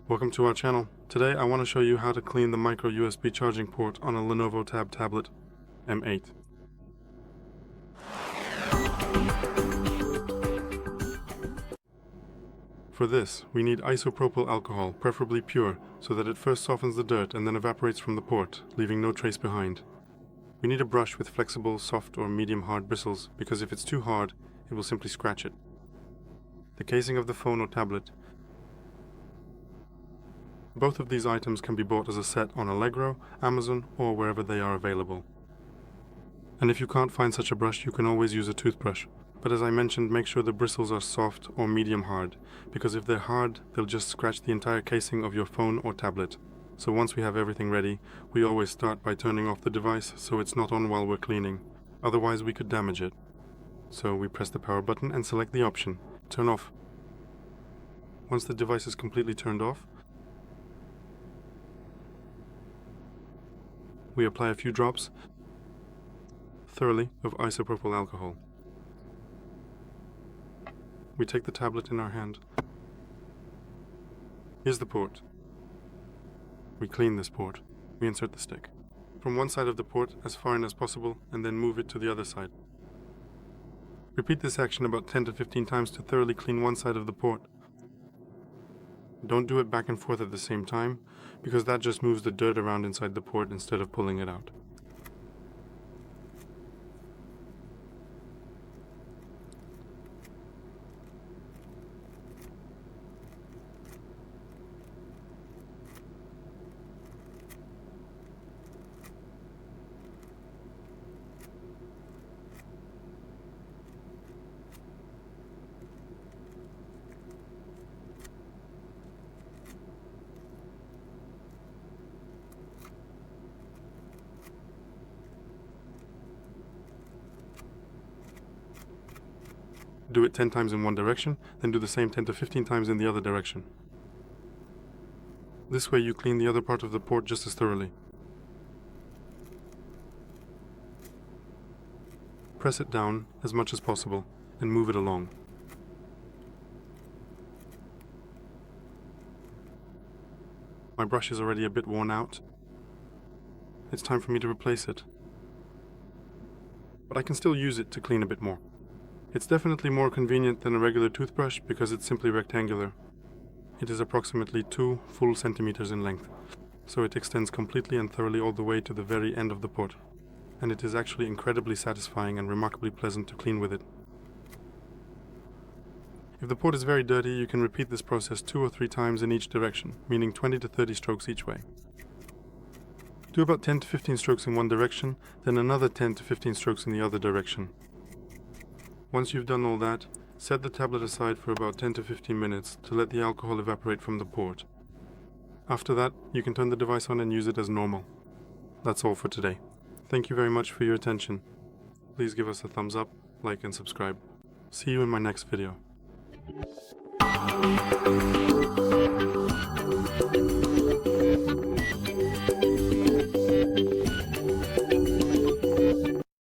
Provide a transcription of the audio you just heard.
Welcome to our channel. Today I want to show you how to clean the micro USB charging port on a Lenovo Tab tablet M8. For this, we need isopropyl alcohol, preferably pure, so that it first softens the dirt and then evaporates from the port, leaving no trace behind. We need a brush with flexible, soft or medium hard bristles, because if it's too hard, it will simply scratch it. The casing of the phone or tablet. Both of these items can be bought as a set on Allegro, Amazon, or wherever they are available. And if you can't find such a brush, you can always use a toothbrush. But as I mentioned, make sure the bristles are soft or medium hard, because if they're hard, they'll just scratch the entire casing of your phone or tablet. So once we have everything ready, we always start by turning off the device so it's not on while we're cleaning. Otherwise we could damage it. So we press the power button and select the option, turn off. Once the device is completely turned off, we apply a few drops thoroughly of isopropyl alcohol. We take the tablet in our hand. Here's the port. We clean this port. We insert the stick from one side of the port as far in as possible and then move it to the other side. Repeat this action about 10 to 15 times to thoroughly clean one side of the port. Don't do it back and forth at the same time, because that just moves the dirt around inside the port instead of pulling it out. Do it 10 times in one direction, then do the same 10 to 15 times in the other direction. This way you clean the other part of the port just as thoroughly. Press it down as much as possible and move it along. My brush is already a bit worn out. It's time for me to replace it. But I can still use it to clean a bit more. It's definitely more convenient than a regular toothbrush because it's simply rectangular. It is approximately 2 full centimeters in length, so it extends completely and thoroughly all the way to the very end of the port, and it is actually incredibly satisfying and remarkably pleasant to clean with it. If the port is very dirty, you can repeat this process 2 or 3 times in each direction, meaning 20 to 30 strokes each way. Do about 10 to 15 strokes in one direction, then another 10 to 15 strokes in the other direction. Once you've done all that, set the tablet aside for about 10 to 15 minutes to let the alcohol evaporate from the port. After that, you can turn the device on and use it as normal. That's all for today. Thank you very much for your attention. Please give us a thumbs up, like and subscribe. See you in my next video.